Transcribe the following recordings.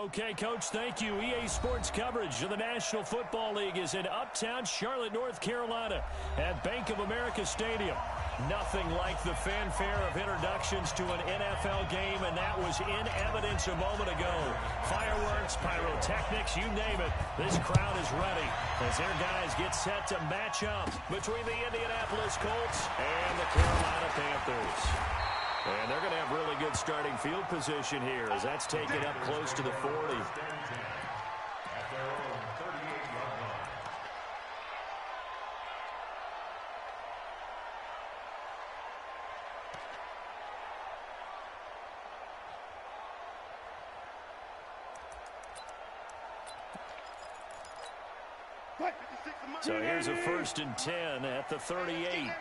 Okay, Coach, thank you. EA Sports coverage of the National Football League is in uptown Charlotte, North Carolina at Bank of America Stadium. Nothing like the fanfare of introductions to an NFL game, and that was in evidence a moment ago. Fireworks, pyrotechnics, you name it. This crowd is ready as their guys get set to match up between the Indianapolis Colts and the Carolina Panthers. And they're going to have really good starting field position here as that's taken up close to the 40. So here's a 1st and 10 at the 38.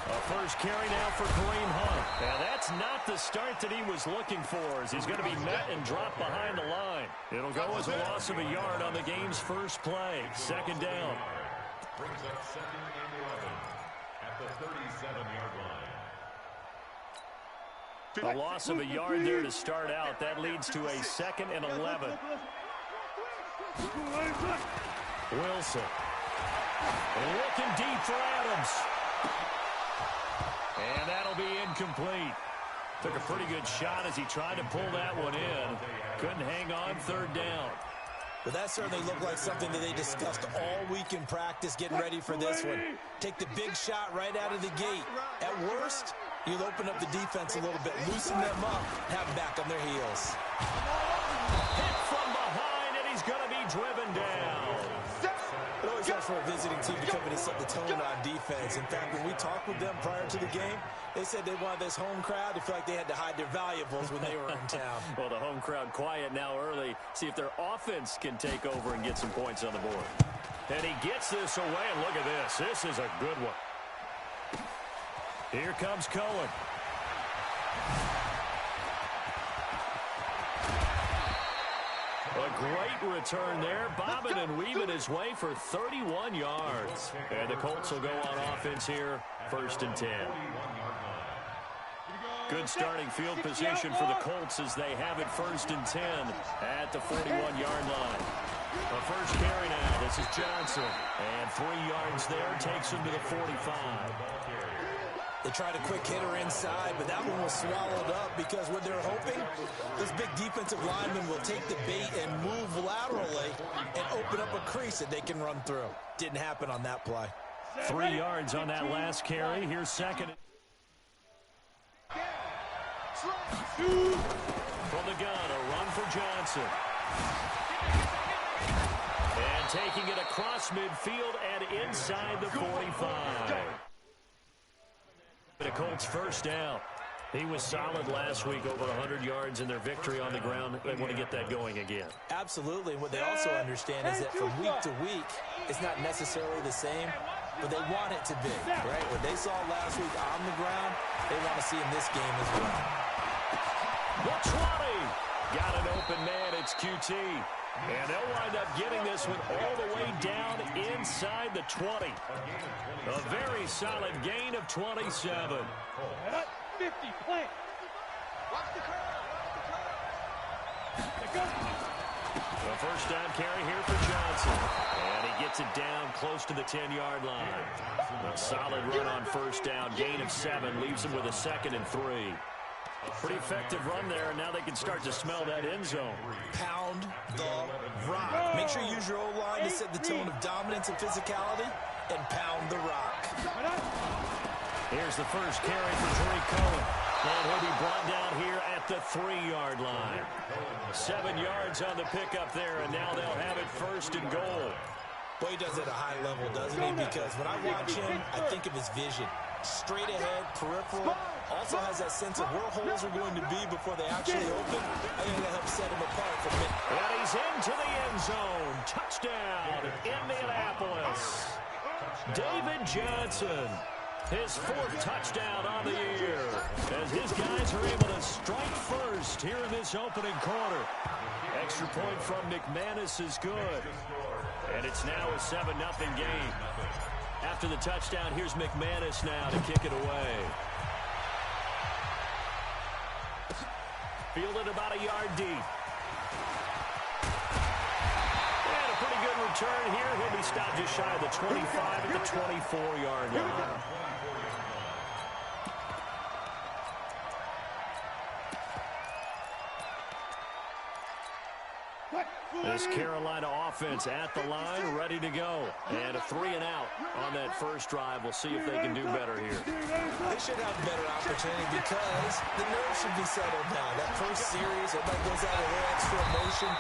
A first carry now for Kareem Hunt. Now that's not the start that he was looking for as he's going to be met and dropped behind the line. It'll go as a loss of a yard on the game's first play. 2nd down. Brings up 2nd and 11 at the 37-yard line. A loss of a yard there to start out. That leads to a 2nd and 11. Wilson. Looking deep for Adams. And that'll be incomplete. Took a pretty good shot as he tried to pull that one in. Couldn't hang on 3rd down. But that certainly looked like something that they discussed all week in practice getting ready for this one. Take the big shot right out of the gate. At worst, you'll open up the defense a little bit, loosen them up, have them back on their heels. Hit from behind, and he's going to be driven down. It always helps for a visiting team to come in and set the tone on defense. In fact, when we talked with them prior to the game, they said they wanted this home crowd to feel like they had to hide their valuables when they were in town. Well, the home crowd quiet now early. See if their offense can take over and get some points on the board. And he gets this away, and look at this. This is a good one. Here comes Cohen. A great return there, bobbing and weaving his way for 31 yards. And the Colts will go on offense here, 1st and 10. Good starting field position for the Colts as they have it 1st and 10 at the 41-yard line. A first carry now. This is Johnson. And 3 yards there takes him to the 45. They tried a quick hitter inside, but that one was swallowed up because what they're hoping, this big defensive lineman will take the bait and move laterally and open up a crease that they can run through. Didn't happen on that play. 3 yards on that last carry. Here's 2nd. From the gun, a run for Johnson. And taking it across midfield and inside the 45. The Colts 1st down. He was solid last week, over 100 yards in their victory on the ground. They want to get that going again. Absolutely. What they also understand is that from week to week, it's not necessarily the same, but they want it to be, right? What they saw last week on the ground, they want to see in this game as well. The 20. Got an open man. It's QT. And they'll wind up getting this one all the way down inside the 20. A very solid gain of 27. 50, play. A 1st down carry here for Johnson. And he gets it down close to the 10-yard line. A solid run on 1st down. Gain of 7 leaves him with a 2nd and 3. Pretty effective run there, and now they can start to smell that end zone. Pound the rock. Make sure you use your O-line to set the tone of dominance and physicality, and pound the rock. Here's the first carry for Tariq Cohen. And he'll be brought down here at the 3-yard line. 7 yards on the pickup there, and now they'll have it 1st and goal. Boy, he does it at a high level, doesn't he? Because when I watch him, I think of his vision. Straight ahead, peripheral. Also has that sense of where holes are going to be before they actually open. I think that helps set him apart from it. And he's into the end zone. Touchdown, Indianapolis. David Johnson. His 4th touchdown on the year as his guys are able to strike first here in this opening quarter. Extra point from McManus is good. And it's now a 7-0 game. After the touchdown, here's McManus now to kick it away. Fielded about a yard deep. And a pretty good return here. He'll be stopped just shy of the 25 at the 24-yard line. This Carolina offense at the line, ready to go. And a 3-and-out on that first drive. We'll see if they can do better here. They should have a better opportunity because the nerves should be settled now. That first series, everybody goes out a little extra emotion.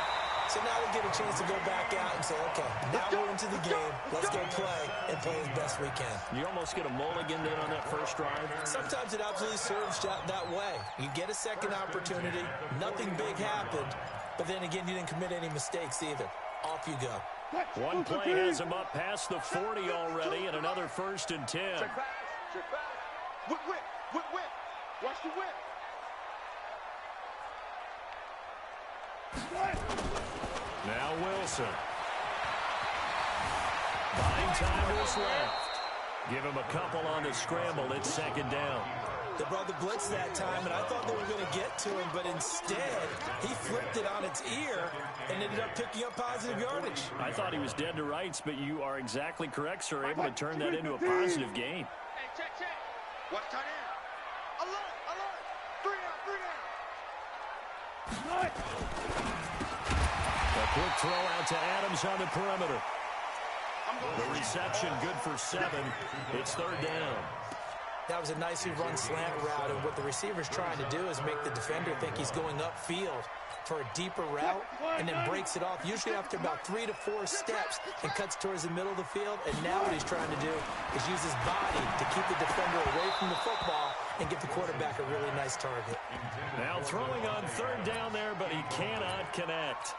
So now they get a chance to go back out and say, okay, now we're into the game. Let's go play and play as best we can. You almost get a mulligan then on that first drive. Sometimes it absolutely serves that way. You get a second opportunity. Nothing big happened. But then again, you didn't commit any mistakes either. Off you go. One play has him up past the 40 already, and another 1st and 10. Check back. Whip. Watch the whip. Now Wilson. Buying time is left. Give him a couple on the scramble. It's 2nd down. They brought the blitz that time, and I thought they were going to get to him, but instead, he flipped it on its ear and ended up picking up positive yardage. I thought he was dead to rights, but you are exactly correct, sir. Able to turn that into a positive gain. Hey, check. Watch tight end. Alert. 3 down. A quick throw out to Adams on the perimeter. The reception good for 7. It's 3rd down. That was a nicely run slant route, and what the receiver's trying to do is make the defender think he's going upfield for a deeper route, and then breaks it off, usually after about 3 to 4 steps, and cuts towards the middle of the field. And now what he's trying to do is use his body to keep the defender away from the football and give the quarterback a really nice target. Now throwing on 3rd down there, but he cannot connect.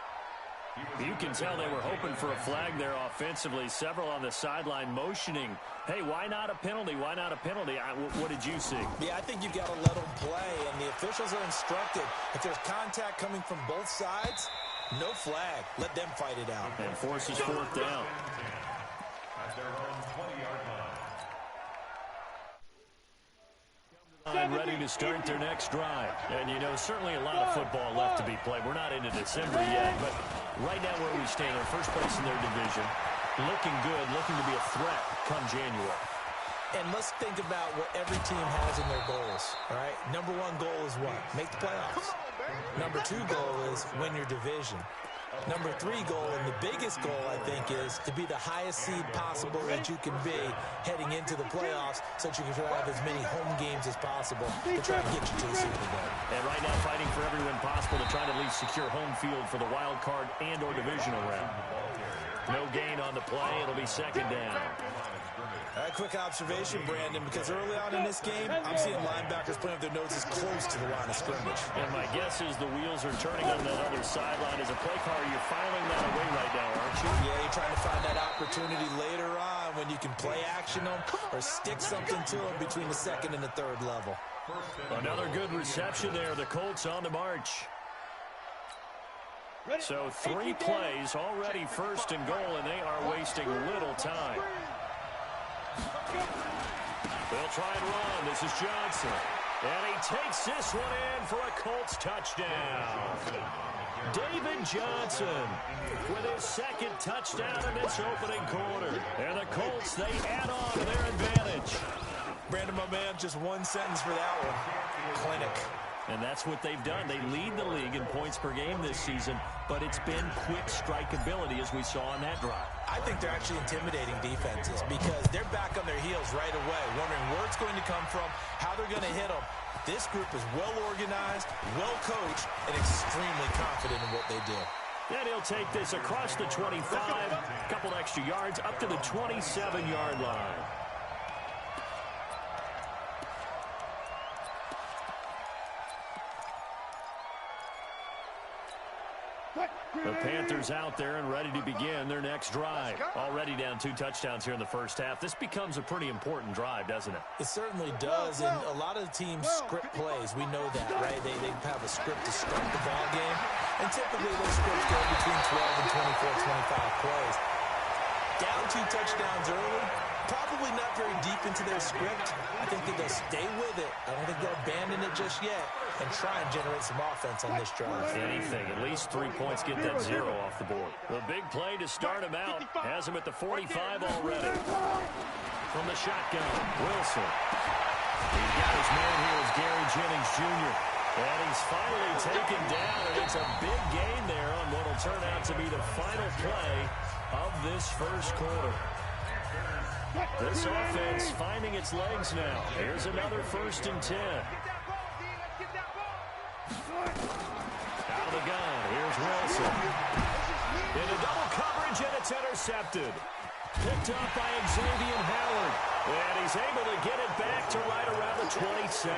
You can tell they were hoping for a flag there offensively. Several on the sideline motioning, hey, why not a penalty? Why not a penalty? What did you see? Yeah, I think you've got to let them play, and the officials are instructed. If there's contact coming from both sides, no flag. Let them fight it out. And forces 4th down. At their own 20-yard line. Ready to start their next drive. And, you know, certainly a lot of football left to be played. We're not into December yet, but right now where we stand, they're first place in their division. Looking good, looking to be a threat come January. And let's think about what every team has in their goals, all right? Number 1 goal is what? Make the playoffs. Number 2 goal is win your division. Number 3 goal, and the biggest goal, I think, is to be the highest seed possible that you can be heading into the playoffs so that you can have as many home games as possible to try and get you to the Super Bowl. And right now fighting for every win possible to try to at least secure home field for the wild card and or divisional round. No gain on the play. It'll be 2nd down. A quick observation, Brandon, because early on in this game, I'm seeing linebackers putting up their noses close to the line of scrimmage. And my guess is the wheels are turning on that other sideline. As a play caller, you're filing that away right now, aren't you? Yeah, you're trying to find that opportunity later on when you can play action them or stick something to them between the 2nd and the 3rd level. Another good reception there. The Colts on the march. So 3 plays, already 1st and goal, and they are wasting little time. They'll try and run. This is Johnson. And he takes this one in for a Colts touchdown. David Johnson with his 2nd touchdown in this opening quarter. And the Colts, they add on to their advantage. Brandon, my man, just one sentence for that one. Clinic. And that's what they've done. They lead the league in points per game this season, but it's been quick strike ability as we saw on that drive. I think they're actually intimidating defenses because they're back on their heels right away, wondering where it's going to come from, how they're going to hit them. This group is well organized, well coached, and extremely confident in what they do. And he'll take this across the 25, a couple extra yards, up to the 27-yard line. The Panthers out there and ready to begin their next drive. Already down 2 touchdowns here in the first half. This becomes a pretty important drive, doesn't it? It certainly does, and a lot of the teams script plays. We know that, right? They have a script to start the ball game, and typically those scripts go between 12 and 24, 25 plays. Down 2 touchdowns early, Probably not very deep into their script. I think that they'll stay with it. I don't think they'll abandon it just yet and try and generate some offense on this drive. Anything, at least 3 points, get that 0 off the board. The big play to start him out has him at the 45 already. From the shotgun, Wilson. He's got his man here as Gary Jennings Jr. And he's finally taken down, and it's a big gain there on what will turn out to be the final play of this first quarter. This offense finding its legs now. Here's another 1st and 10. Out of the gun. Here's Wilson. Into double coverage, and it's intercepted. Picked up by Xavier Howard. And he's able to get it back to right around the 27.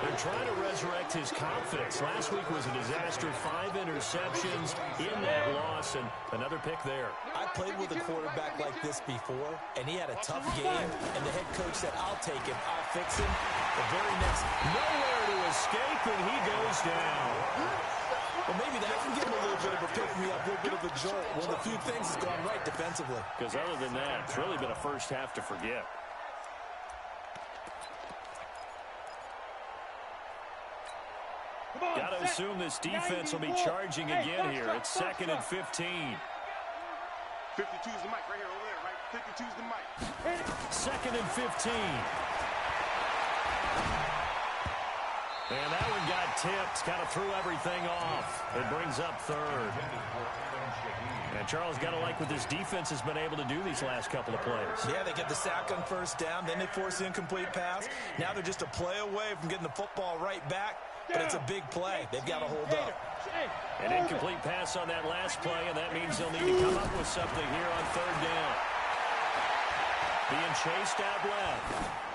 They're trying to resurrect his confidence. Last week was a disaster. 5 interceptions in that loss, and another pick there. I played with a quarterback like this before, and he had a tough game, and the head coach said, I'll take him, I'll fix him. The very next, nowhere to escape, and he goes down. Well, maybe that can give him a little bit of a pick-me-up, a little bit of a jolt. One of the few things has gone right defensively. Because other than that, it's really been a first half to forget. Got to assume this defense will be charging again here. It's 2nd and 15. 52's the mic right here over there, right? 52's the mic. 2nd and 15. And that one got tipped. Kind of threw everything off. It brings up 3rd. And Charles, got to like what this defense has been able to do these last couple of plays. Yeah, they get the sack on 1st down. Then they force the incomplete pass. Now they're just a play away from getting the football right back. But it's a big play. They've got to hold up. An incomplete pass on that last play, and that means they'll need to come up with something here on 3rd down. Being chased out left.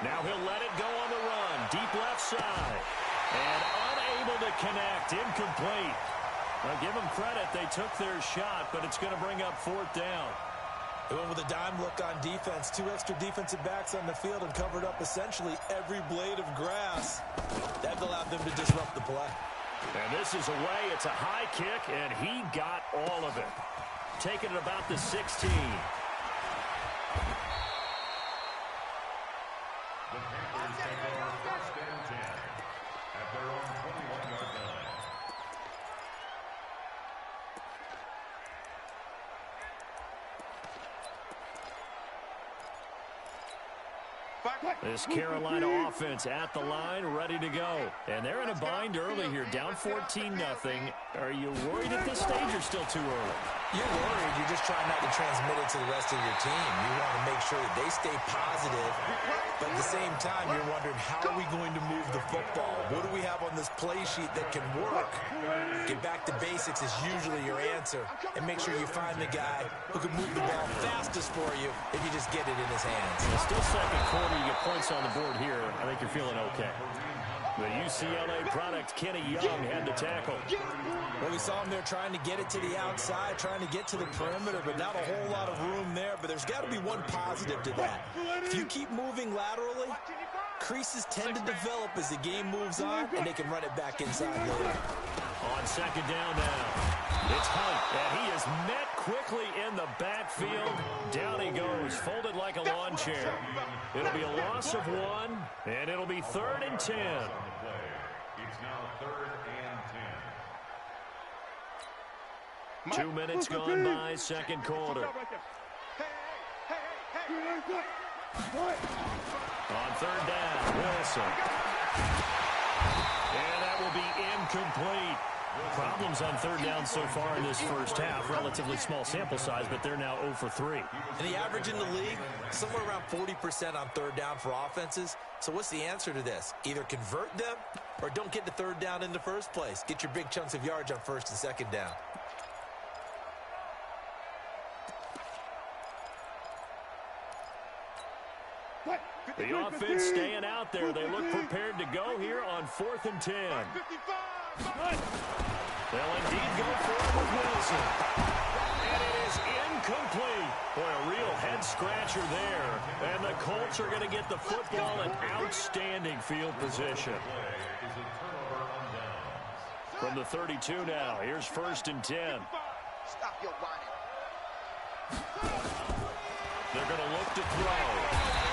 Now he'll let it go on the run. Deep left side. And unable to connect. Incomplete. Now give them credit. They took their shot, but it's going to bring up 4th down. They went with a dime look on defense. 2 extra defensive backs on the field and covered up essentially every blade of grass. That allowed them to disrupt the play. And this is away. It's a high kick, and he got all of it. Taking it about the 16. The Panthers take over 1st and 10 at their own 21-yard line. This Carolina offense at the line, ready to go. And they're in a bind early here, down 14-0. Are you worried at this stage or still too early? You're worried. You're just trying not to transmit it to the rest of your team. You want to make sure that they stay positive. But at the same time, you're wondering, how are we going to move the football? What do we have on this play sheet that can work? Get back to basics is usually your answer. And make sure you find the guy who can move the ball fastest for you if you just get it in his hands. It's still 2nd quarter. You get points on the board here. I think you're feeling okay. The UCLA product, Kenny Young, had the tackle. Well, we saw him there trying to get it to the outside, trying to get to the perimeter, but not a whole lot of room there. But there's got to be one positive to that. If you keep moving laterally, creases tend to develop as the game moves on, and they can run it back inside later. On 2nd down now, it's Hunt, and he is met quickly in the backfield. Down he goes, folded like a lawn chair. It'll be a loss of 1, and it'll be 3rd and 10. It's now 3rd and 10. 2 minutes gone by, 2nd quarter. On 3rd down, Wilson. And that will be incomplete. Problems on 3rd down so far in this first half. Relatively small sample size, but they're now 0 for 3. And the average in the league, somewhere around 40% on 3rd down for offenses. So what's the answer to this? Either convert them or don't get the 3rd down in the first place. Get your big chunks of yards on 1st and 2nd down. The offense staying out there. They look prepared to go here on 4th and 10. They'll indeed go for it with Wilson. And it is incomplete. Boy, a real head-scratcher there. And the Colts are going to get the football in outstanding field position. From the 32 now, here's 1st and 10. Stop your whining. They're going to look to throw.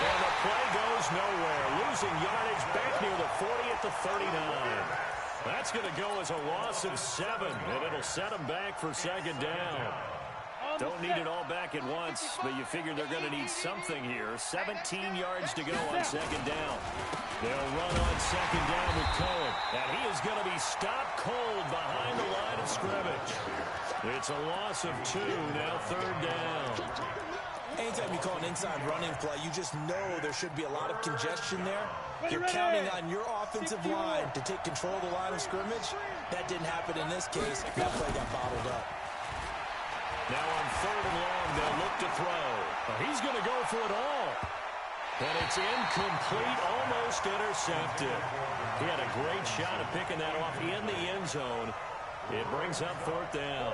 And the play goes nowhere. Losing yardage back near the 40 at the 39. That's going to go as a loss of 7, and it'll set them back for second down. Don't need it all back at once, but you figure they're going to need something here. 17 yards to go on second down. They'll run on second down with Cohen, and he is going to be stopped cold behind the line of scrimmage. It's a loss of 2, now third down. Anytime you call an inside running play, you just know there should be a lot of congestion there. You're counting on your offensive line to take control of the line of scrimmage. That didn't happen in this case. That play got bottled up. Now on third and long, they'll look to throw. He's going to go for it all. And it's incomplete, almost intercepted. He had a great shot at picking that off in the end zone. It brings up fourth down.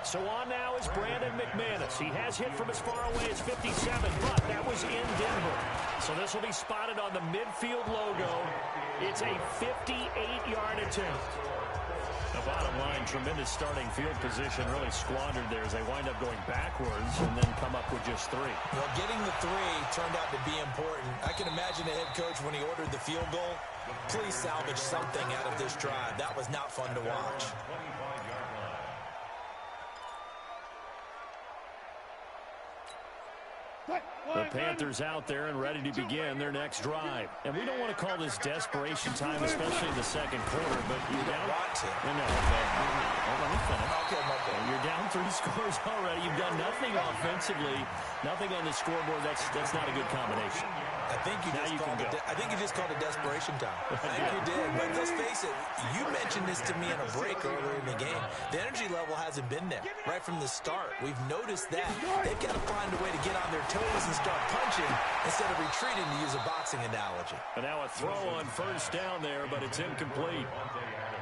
So on now is Brandon McManus. He has hit from as far away as 57, but that was in Denver. So this will be spotted on the midfield logo. It's a 58-yard attempt. The bottom line, tremendous starting field position, really squandered there as they wind up going backwards and then come up with just 3. Well, getting the 3 turned out to be important. I can imagine the head coach when he ordered the field goal. Please salvage something out of this drive. That was not fun to watch. The Panthers out there and ready to begin their next drive. And we don't want to call this desperation time, especially in the second quarter, but you're down. Let me finish. Okay. You're down 3 scores already. You've done nothing offensively, nothing on the scoreboard. That's not a good combination. I think you just called it desperation time. I think you did. But let's face it, you mentioned this to me in a break earlier in the game. The energy level hasn't been there right from the start. We've noticed that. They've got to find a way to get on their toes and start punching instead of retreating, to use a boxing analogy. And now a throw on first down there, but it's incomplete.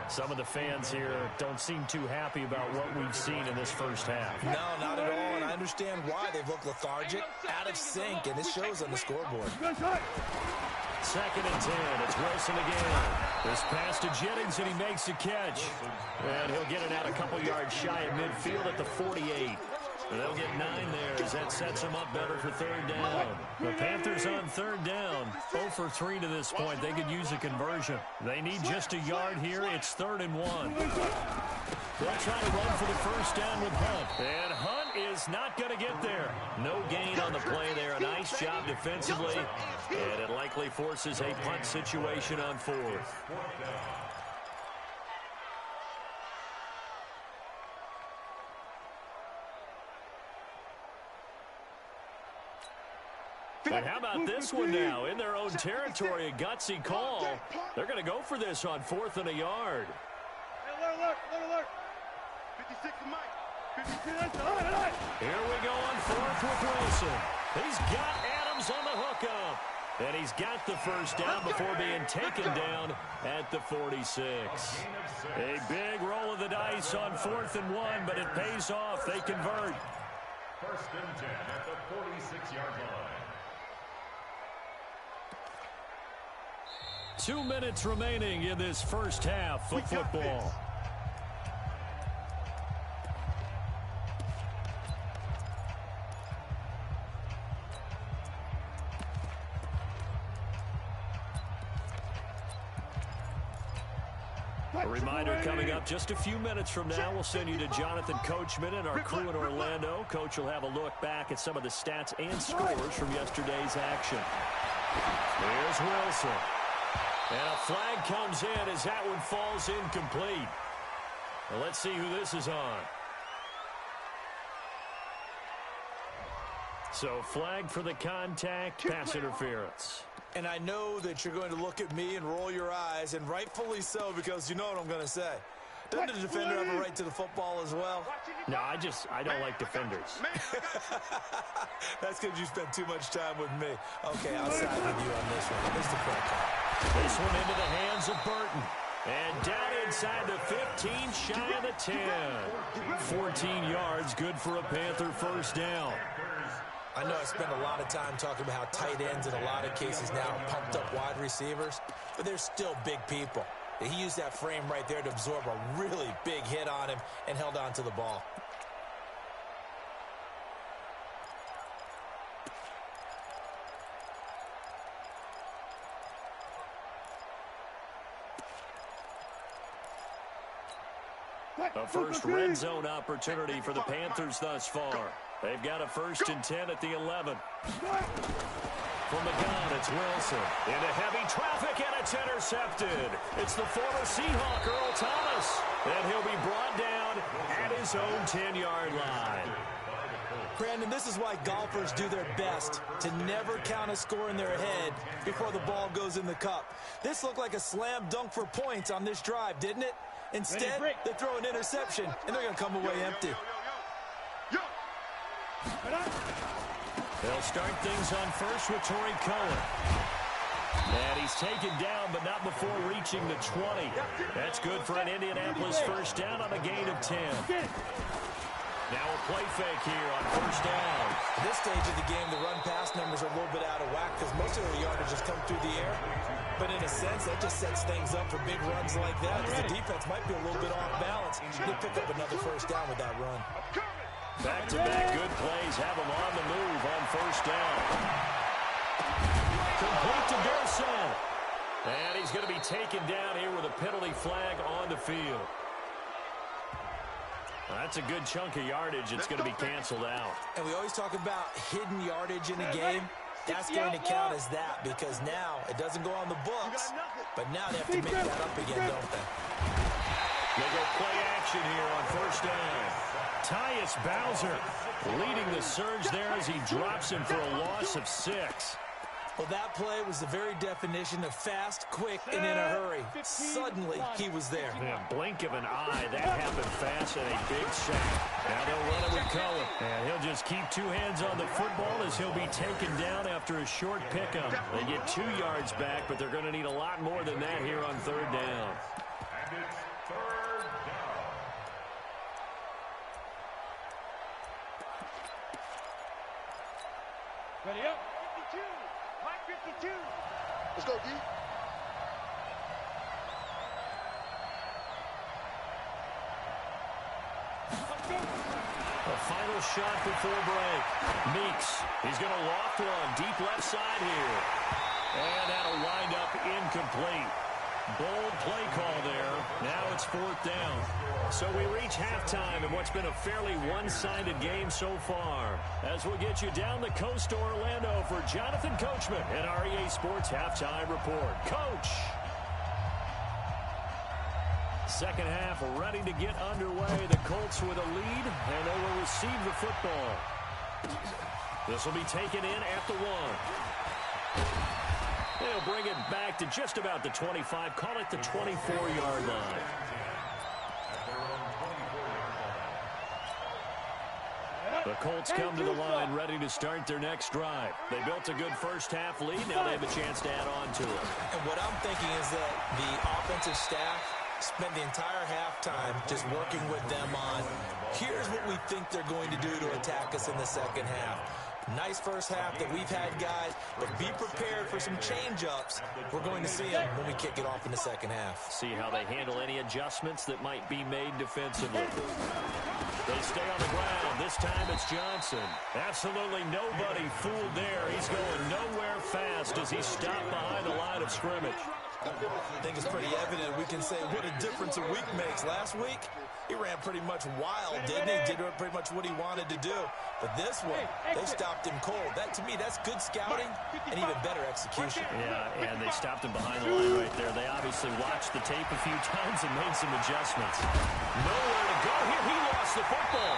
Some of the fans here don't seem too happy about what we've seen in this first half. No, not at all, and I understand why. They've looked lethargic, out of sync, and it shows on the scoreboard. Second and 10. It's Wilson again. This pass to Jennings, and he makes the catch. And he'll get it out a couple yards shy of midfield at the 48. And they'll get 9 there as that sets them up better for third down. The Panthers on third down, 0 for 3 to this point. They could use a conversion. They need just a yard here. It's 3rd and 1. They'll try to run for the first down with Hunt. And Hunt is not going to get there. No gain on the play there. A nice job defensively. And it likely forces a punt situation on 4th. And how about this one now? In their own territory, a gutsy call. They're going to go for this on 4th and a yard. Alert. 56 Mike. 52. Here we go on 4th with Wilson. He's got Adams on the hookup. And he's got the first down before being taken down at the 46. A big roll of the dice on 4th and 1, but it pays off. They convert. 1st and 10 at the 46-yard line. 2 minutes remaining in this first half of football. A reminder coming up just a few minutes from now, we'll send you to Jonathan Coachman and our crew in Orlando. Coach will have a look back at some of the stats and scores from yesterday's action. Here's Wilson. And a flag comes in as that one falls incomplete. Well, let's see who this is on. So flag for the contact, pass interference. And I know that you're going to look at me and roll your eyes, and rightfully so, because you know what I'm going to say. Doesn't the defender have a right to the football as well? No, I don't like defenders. That's because you spent too much time with me. Okay, I'll side with you on this one. Here's the play call. This one into the hands of Burton. And down inside the 15, shy of the 10. 14 yards, good for a Panther first down. I know I spend a lot of time talking about how tight ends in a lot of cases now are pumped up wide receivers, but they're still big people. He used that frame right there to absorb a really big hit on him and held on to the ball. A first red zone opportunity for the Panthers thus far. They've got a 1st and 10 at the 11. From the gun, it's Wilson. Into heavy traffic, and it's intercepted. It's the former Seahawk, Earl Thomas. And he'll be brought down at his own 10-yard line. Brandon, this is why golfers do their best to never count a score in their head before the ball goes in the cup. This looked like a slam dunk for points on this drive, didn't it? Instead, they throw an interception, and they're going to come away empty. They'll start things on first with Torrey Cohen. And he's taken down, but not before reaching the 20. That's good for an Indianapolis first down on a gain of 10. Now a play fake here on first down. At this stage of the game, the run-pass numbers are a little bit out of whack because most of their yardage has come through the air. But in a sense, that just sets things up for big runs like that because the defense might be a little bit off balance. They pick up another first down with that run. Back-to-back good plays have him on the move on first down. Complete to Dorsett. And he's going to be taken down here with a penalty flag on the field. That's a good chunk of yardage. It's going to be canceled out. And we always talk about hidden yardage in a game. That's going to count as that because now it doesn't go on the books, but now they have to make that up again, don't they? They go play action here on first down. Tyus Bowser leading the surge there as he drops him for a loss of 6. Well, that play was the very definition of fast, quick, and in a hurry. Suddenly, he was there. Yeah, blink of an eye. That happened fast and a big sack. Now they'll run it with Cohen. And he'll just keep 2 hands on the football as he'll be taken down after a short pickup. They get 2 yards back, but they're going to need a lot more than that here on third down. And it's third down. Ready up. 52. 52. Let's go, D. A final shot before break. Meeks, he's going to loft one deep left side here. And that'll wind up incomplete. Bold play call there. Now it's 4th down. So we reach halftime in what's been a fairly one-sided game so far. As we'll get you down the coast to Orlando for Jonathan Coachman and our EA Sports Halftime Report. Coach! Second half ready to get underway. The Colts with a lead, and they will receive the football. This will be taken in at the 1. They'll bring it back to just about the 25. Call it the 24-yard line. The Colts come to the line ready to start their next drive. They built a good first half lead. Now they have a chance to add on to it. And what I'm thinking is that the offensive staff spent the entire halftime just working with them on, here's what we think they're going to do to attack us in the second half. Nice first half that we've had, guys, but be prepared for some change-ups. We're going to see them when we kick it off in the second half. See how they handle any adjustments that might be made defensively. They stay on the ground. This time it's Johnson. Absolutely nobody fooled there. He's going nowhere fast as he stopped behind the line of scrimmage. I think it's pretty evident. We can say what a difference a week makes. Last week, he ran pretty much wild, didn't he? Did pretty much what he wanted to do. But this one, they stopped him cold. That, to me, that's good scouting and even better execution. Yeah, and they stopped him behind the line right there. They obviously watched the tape a few times and made some adjustments. Nowhere to go here. He lost the football.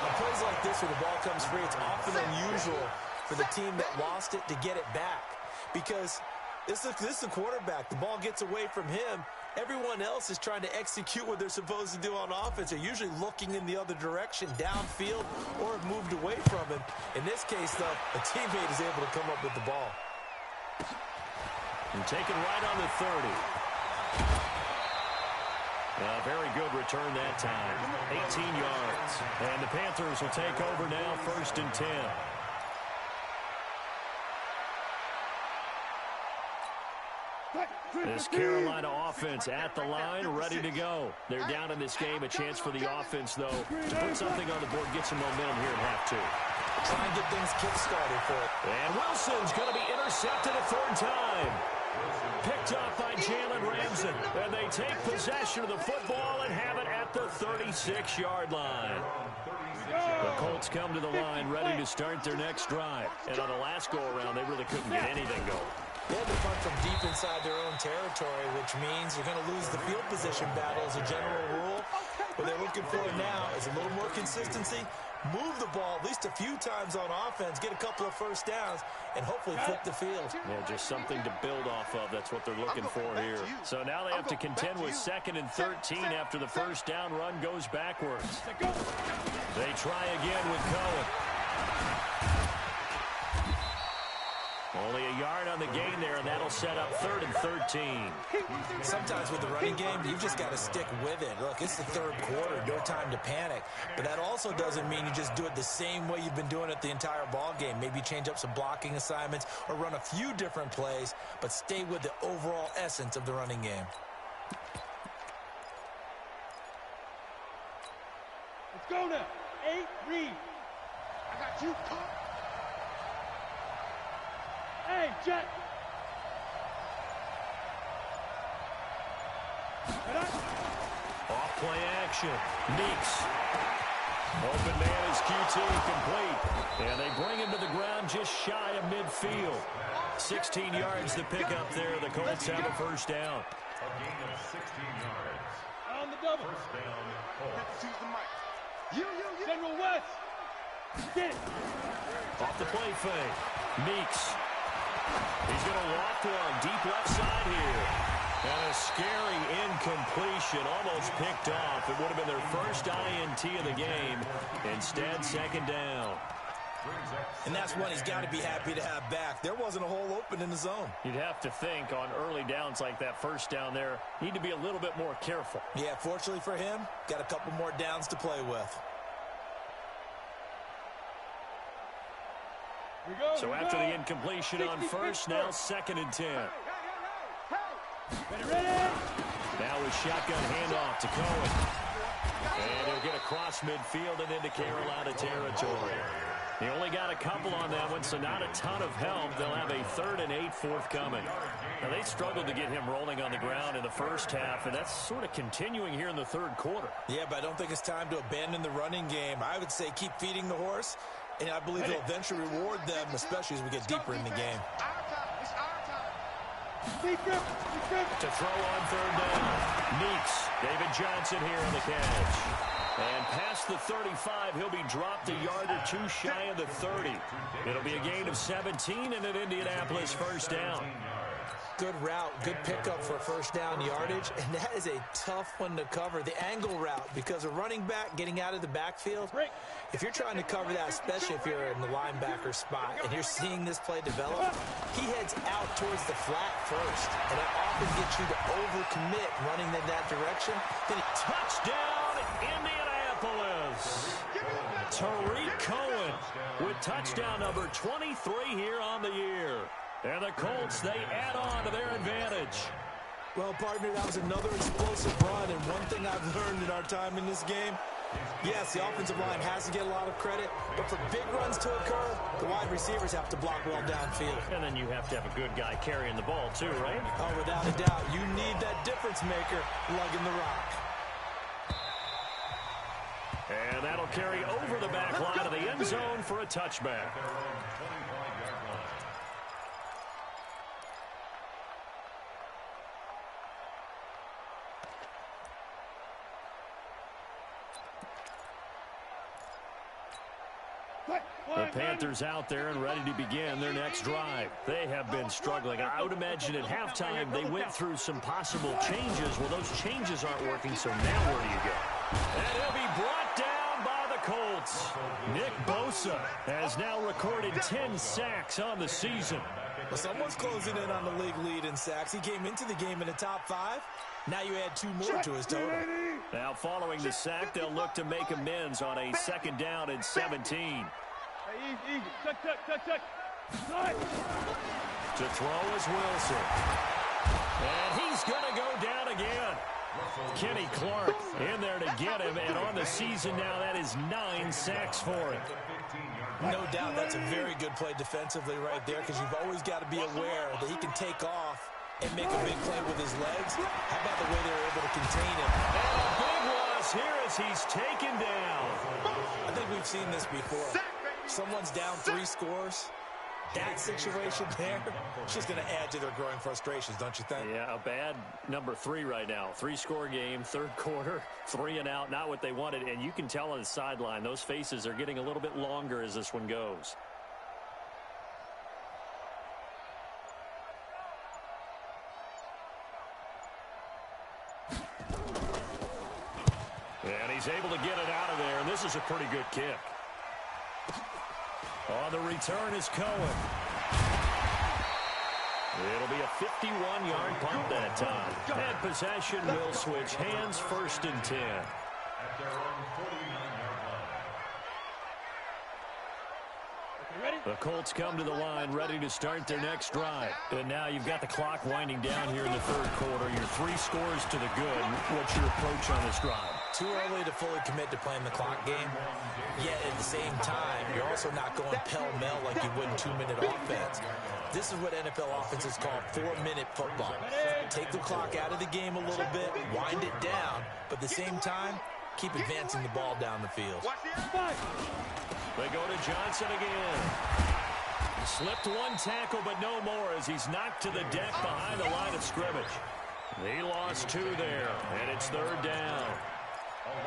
On plays like this where the ball comes free, it's often unusual for the team that lost it to get it back. Because this is the quarterback. The ball gets away from him. Everyone else is trying to execute what they're supposed to do on offense. They're usually looking in the other direction, downfield, or have moved away from him. In this case, though, a teammate is able to come up with the ball. And taken right on the 30. A very good return that time. 18 yards. And the Panthers will take over now, 1st and 10. This Carolina offense at the line, ready to go. They're down in this game. A chance for the offense, though, to put something on the board, get some momentum here at half 2. Try and get things kick-started for it. And Wilson's going to be intercepted a 3rd time. Picked off by Jalen Ramsey. And they take possession of the football and have it 36-yard line. The Colts come to the line ready to start their next drive. And on the last go-around, they really couldn't get anything going. They had to punt from deep inside their own territory, which means you're going to lose the field position battle as a general rule. What they're looking for now is a little more consistency, move the ball at least a few times on offense, get a couple of first downs, and hopefully flip the field. Yeah, just something to build off of. That's what they're looking for here. So now they have to contend with 2nd and 13 after the first down run goes backwards. They try again with Cohen. Only a yard on the gain there, and that'll set up 3rd and 13. Sometimes with the running game, you've just got to stick with it. Look, it's the third quarter, no time to panic. But that also doesn't mean you just do it the same way you've been doing it the entire ball game. Maybe change up some blocking assignments or run a few different plays, but stay with the overall essence of the running game. Let's go now. 8, read. I got you. Hey, Jet. Off play action. Meeks. Open man is QT complete. And they bring him to the ground just shy of midfield. 16 yards to pick up there. The Colts have a first down. A gain of 16 yards. On the double. First down, Colts. Use the mic. You. General West. Get it. Off the play fake. Meeks. He's going to walk one deep left side here. And a scary incompletion, almost picked off. It would have been their first INT of the game. Instead, 2nd down. And that's one he's got to be happy to have back. There wasn't a hole open in the zone. You'd have to think on early downs like that first down there, need to be a little bit more careful. Yeah, fortunately for him, got a couple more downs to play with. So after the incompletion on first, now 2nd and 10. Now a shotgun handoff to Cohen. And he'll get across midfield and into Carolina territory. They only got a couple on that one, so not a ton of help. They'll have a 3rd and 8 forthcoming. Now, they struggled to get him rolling on the ground in the first half, and that's sort of continuing here in the third quarter. Yeah, but I don't think it's time to abandon the running game. I would say keep feeding the horse, and I believe they'll eventually reward them, especially as we get deeper in the game. To throw on 3rd down. Meeks. David Johnson here on the catch. And past the 35, he'll be dropped a yard or two shy of the 30. It'll be a gain of 17 and an Indianapolis first down. Good route, good pickup for first down yardage, and that is a tough one to cover, the angle route, because a running back getting out of the backfield, if you're trying to cover that, especially if you're in the linebacker spot and you're seeing this play develop, he heads out towards the flat first, and that often gets you to overcommit running in that direction. Then he touchdown, Indianapolis. Tariq Cohen with touchdown number 23 here on the year. And the Colts, they add on to their advantage. Well, partner, that was another explosive run, and one thing I've learned in our time in this game, yes, the offensive line has to get a lot of credit, but for big runs to occur, the wide receivers have to block well downfield. And then you have to have a good guy carrying the ball too, right? Oh, without a doubt. You need that difference maker lugging the rock. And that'll carry over the back line of the end zone for a touchback. The Panthers out there and ready to begin their next drive. They have been struggling. I would imagine at halftime they went through some possible changes. Well, those changes aren't working, so now where do you go? And he'll be brought down by the Colts. Nick Bosa has now recorded 10 sacks on the season. Well, someone's closing in on the league lead in sacks. He came into the game in the top 5. Now you add 2 more to his total. Now following the sack, they'll look to make amends on a 2nd down and 17. Easy. Tuck. To throw is Wilson. And he's going to go down again. Kenny Clark in there to get him. And on the season now, that is 9 sacks for him. No doubt that's a very good play defensively right there, because you've always got to be aware that he can take off and make a big play with his legs. How about the way they were able to contain him? And a big loss here as he's taken down. I think we've seen this before. Someone's down 3 scores. That situation there, it's just going to add to their growing frustrations, don't you think? Yeah, a bad number 3 right now. 3-score game, third quarter, 3 and out, not what they wanted. And you can tell on the sideline, those faces are getting a little bit longer as this one goes. And he's able to get it out of there, and this is a pretty good kick. On the return is Cohen. It'll be a 51-yard punt that time. And possession will switch hands, 1st and 10. At their own 49-yard line. The Colts come to the line ready to start their next drive. And now you've got the clock winding down here in the third quarter. You're 3 scores to the good. What's your approach on this drive? Too early to fully commit to playing the clock game. Yet at the same time, you're also not going pell-mell like you would in 2-minute offense. This is what NFL offenses call 4-minute football. Take the clock out of the game a little bit, wind it down, but at the same time, keep advancing the ball down the field. They go to Johnson again. Slipped 1 tackle, but no more as he's knocked to the deck behind the line of scrimmage. He lost 2 there, and it's 3rd down.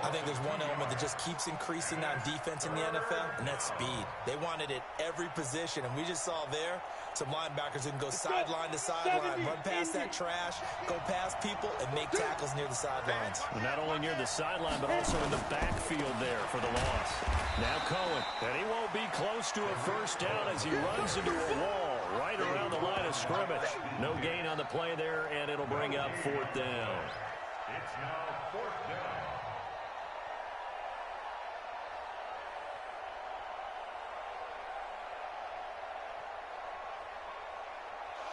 I think there's one element that just keeps increasing on defense in the NFL, and that's speed. They want it at every position, and we just saw there some linebackers who can go sideline to sideline, run past that trash, go past people, and make tackles near the sidelines. Not only near the sideline, but also in the backfield there for the loss. Now Cohen, and he won't be close to a first down as he runs into a wall right around the line of scrimmage. No gain on the play there, and it'll bring up 4th down. It's now 4th down.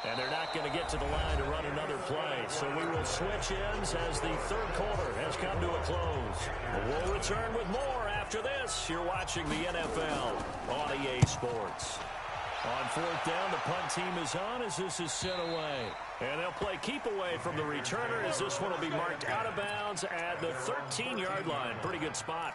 And they're not going to get to the line to run another play. So we will switch ends as the third quarter has come to a close. We'll return with more after this. You're watching the NFL on EA Sports. On 4th down, the punt team is on as this is sent away. And they'll play keep away from the returner as this one will be marked out of bounds at the 13-yard line. Pretty good spot.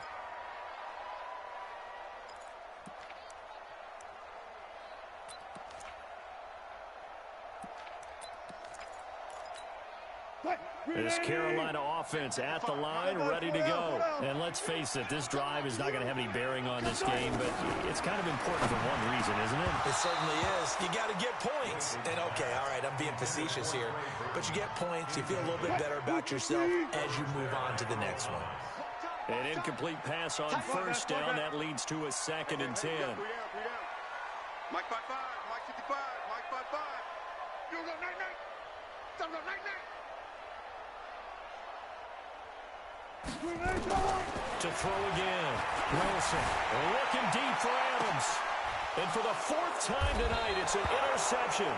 This Carolina offense at the line, ready to go. And let's face it, this drive is not going to have any bearing on this game, but it's kind of important for one reason, isn't it? It certainly is. You got to get points. And, okay, all right, I'm being facetious here. But you get points, you feel a little bit better about yourself as you move on to the next one. An incomplete pass on first down. That leads to a 2nd and 10. Mike 5-5, Mike 55, Mike 5-5. You go night-night. Go night-night. To throw again. Wilson looking deep for Adams. And for the 4th time tonight, it's an interception.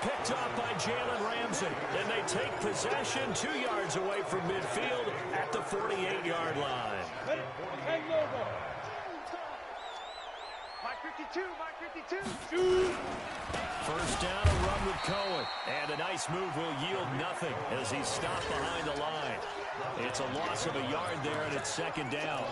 Picked up by Jalen Ramsey. And they take possession 2 yards away from midfield at the 48-yard line. Mike 52, Mike 52. First down, a run with Cohen. And a nice move will yield nothing as he's stopped behind the line. It's a loss of a yard there, and it's 2nd down.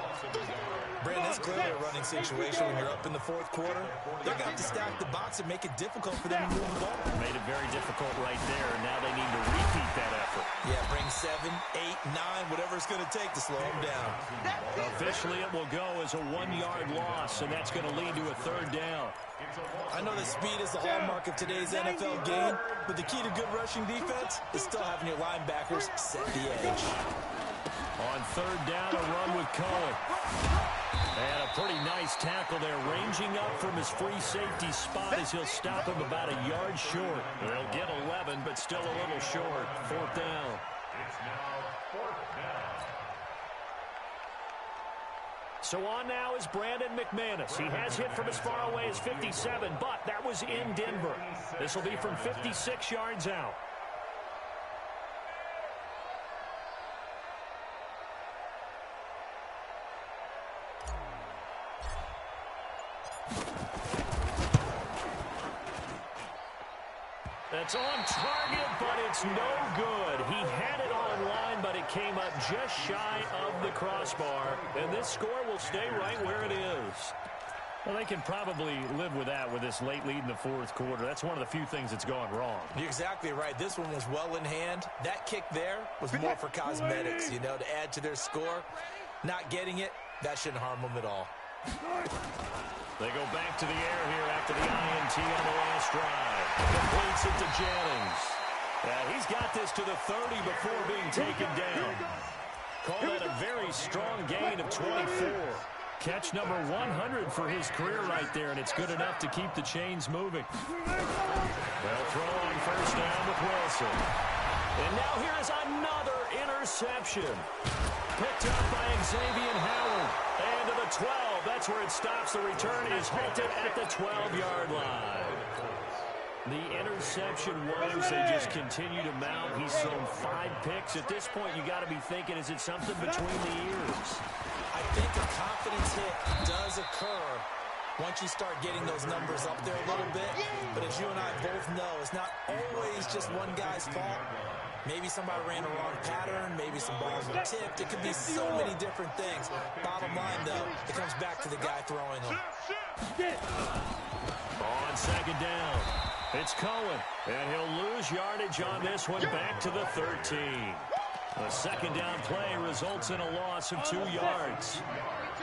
Brandon, it's clearly a running situation when you're up in the 4th quarter. They're going to have to stack the box and make it difficult for them to move the ball. Made it very difficult right there, and now they need to repeat that effort. Yeah, bring 7, 8, 9, whatever it's going to take to slow them down. Officially, it will go as a 1-yard loss, and that's going to lead to a 3rd down. I know that speed is the hallmark of today's NFL game, but the key to good rushing defense is still having your linebackers set the edge. On 3rd down, a run with Cohen. And a pretty nice tackle there, ranging up from his free safety spot as he'll stop him about a yard short. They'll get 11, but still a little short. 4th down. It's now 4th down. So on now is Brandon McManus. He has hit from as far away as 57, but that was in Denver. This will be from 56 yards out. It's on target, but it's no good. He had it on line, but it came up just shy of the crossbar. And this score will stay right where it is. Well, they can probably live with that with this late lead in the fourth quarter. That's one of the few things that's gone wrong. You're exactly right. This one was well in hand. That kick there was more for cosmetics, you know, to add to their score. Not getting it, that shouldn't harm them at all. They go back to the air here after the INT on the last drive. Completes it to Jennings. He's got this to the 30 before being taken down. Call that a very strong gain of 24. Catch number 100 for his career right there, and it's good enough to keep the chains moving. They'll throw on first down with Wilson. And now here is another interception. Picked up by Xavier Howard. And to the 12. That's where it stops. The return is halted at the 12-yard line. The interception woes, they just continue to mount. He's thrown 5 picks. At this point, you got to be thinking, is it something between the ears? I think a confidence hit does occur once you start getting those numbers up there a little bit. But as you and I both know, it's not always just one guy's fault. Maybe somebody ran a wrong pattern. Maybe some balls were tipped. It could be so many different things. Bottom line, though, it comes back to the guy throwing them. On second down, it's Cohen. And he'll lose yardage on this one back to the 13. The second down play results in a loss of 2 yards.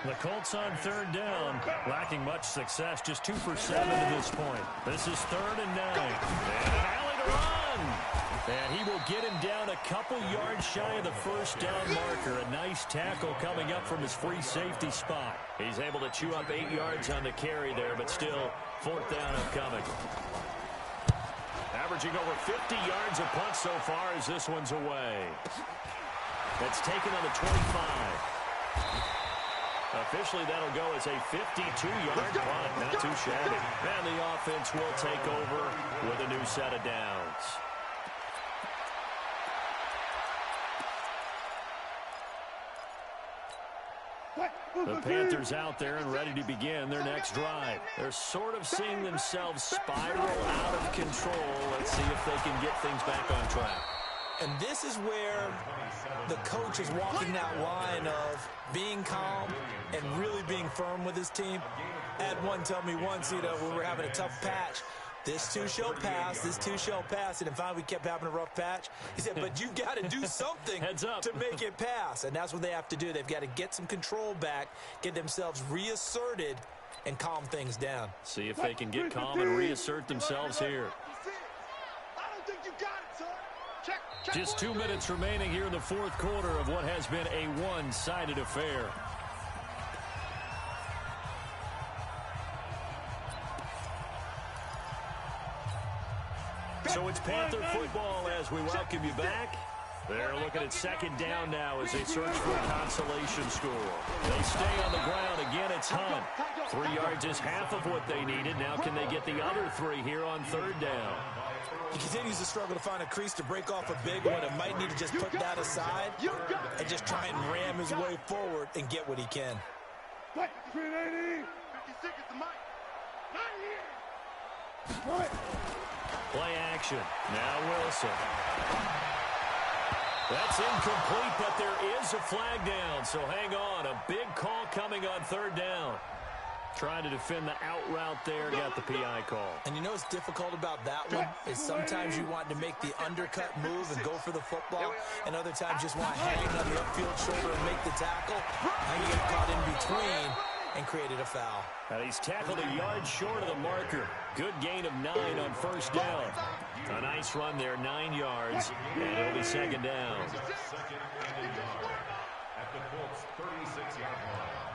The Colts on third down, lacking much success, just 2 for 7 to this point. This is 3rd and 9. And an alley to run. And he will get him down a couple yards shy of the first down marker. A nice tackle coming up from his free safety spot. He's able to chew up 8 yards on the carry there, but still 4th down upcoming. Averaging over 50 yards a punt so far as this one's away. That's taken on the 25. Officially, that'll go as a 52-yard punt. Not too shabby. And the offense will take over with a new set of downs. The Panthers out there and ready to begin their next drive. They're sort of seeing themselves spiral out of control. Let's see if they can get things back on track. And this is where the coach is walking that line of being calm and really being firm with his team. I had one tell me once, you know, when we were having a tough patch, this too shall pass, this too shall pass. And finally we kept having a rough patch. He said, but you've got to do something to make it pass. And that's what they have to do. They've got to get some control back, get themselves reasserted, and calm things down. See if they can get calm and reassert themselves here. Just 2 minutes remaining here in the fourth quarter of what has been a one-sided affair. So it's Panther football as we welcome you back. They're looking at second down now as they search for a consolation score. They stay on the ground. Again, it's Hunt. 3 yards is half of what they needed. Now can they get the other 3 here on third down? He continues to struggle to find a crease to break off a big one and might need to just put that aside and just try and ram his way forward and get what he can. 380. 56 at the mic. 90. Play action. Now Wilson. That's incomplete, but there is a flag down, so hang on. A big call coming on third down. Trying to defend the out route there, got the PI call. And you know what's difficult about that one is sometimes you want to make the undercut move and go for the football, and other times just want to hang on the upfield shoulder and make the tackle. And you get caught in between and created a foul. And he's tackled a yard short of the marker. Good gain of 9 on first down. A nice run there, 9 yards, and it'll be second down. Second and a yard at the Colts' 36-yard line.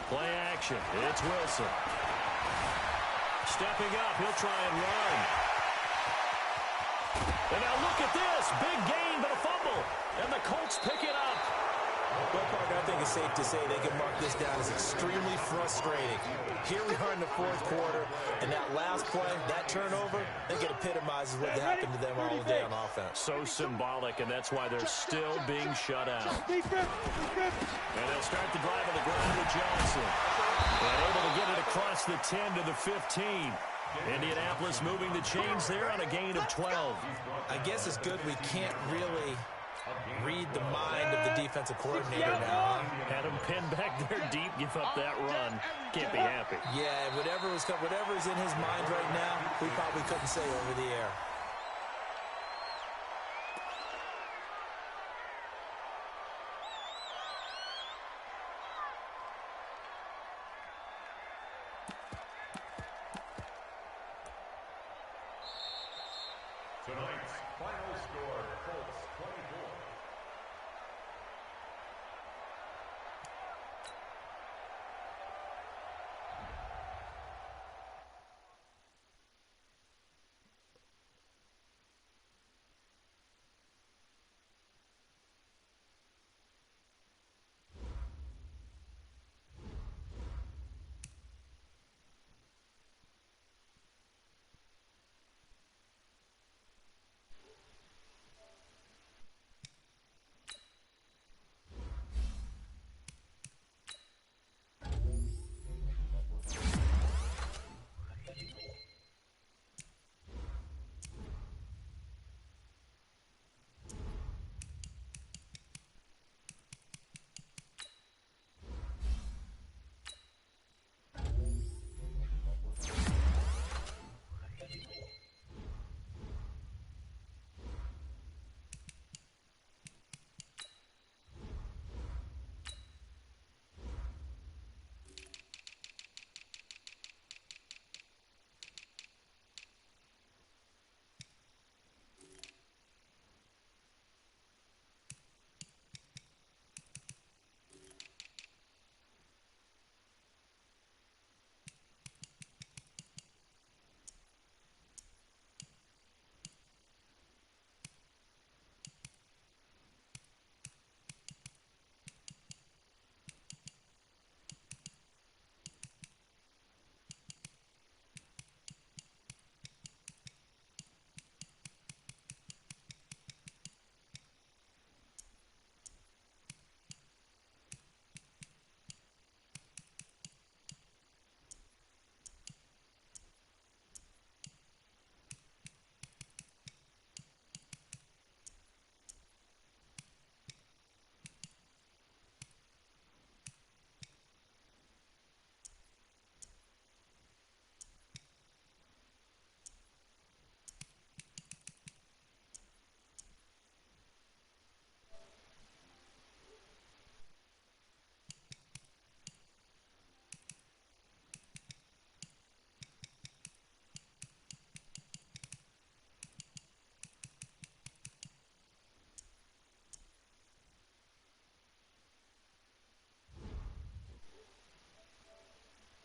Play action. It's Wilson. Stepping up, he'll try and run. And now look at this. Big gain, but a fumble. And the Colts pick it up. Well, Parker, I think it's safe to say they can mark this down as extremely frustrating. Here we are in the fourth quarter, and that last play, that turnover, I think it epitomizes what happened to them all day on offense. So symbolic, and that's why they're still being shut out. And they'll start the drive on the ground with Johnson. And able to get it across the 10 to the 15. Indianapolis moving the chains there on a gain of 12. I guess it's good we can't really read the mind of the defensive coordinator now. Had him pinned back there deep, give up that run. Can't be happy. Yeah, whatever's in his mind right now, we probably couldn't say over the air.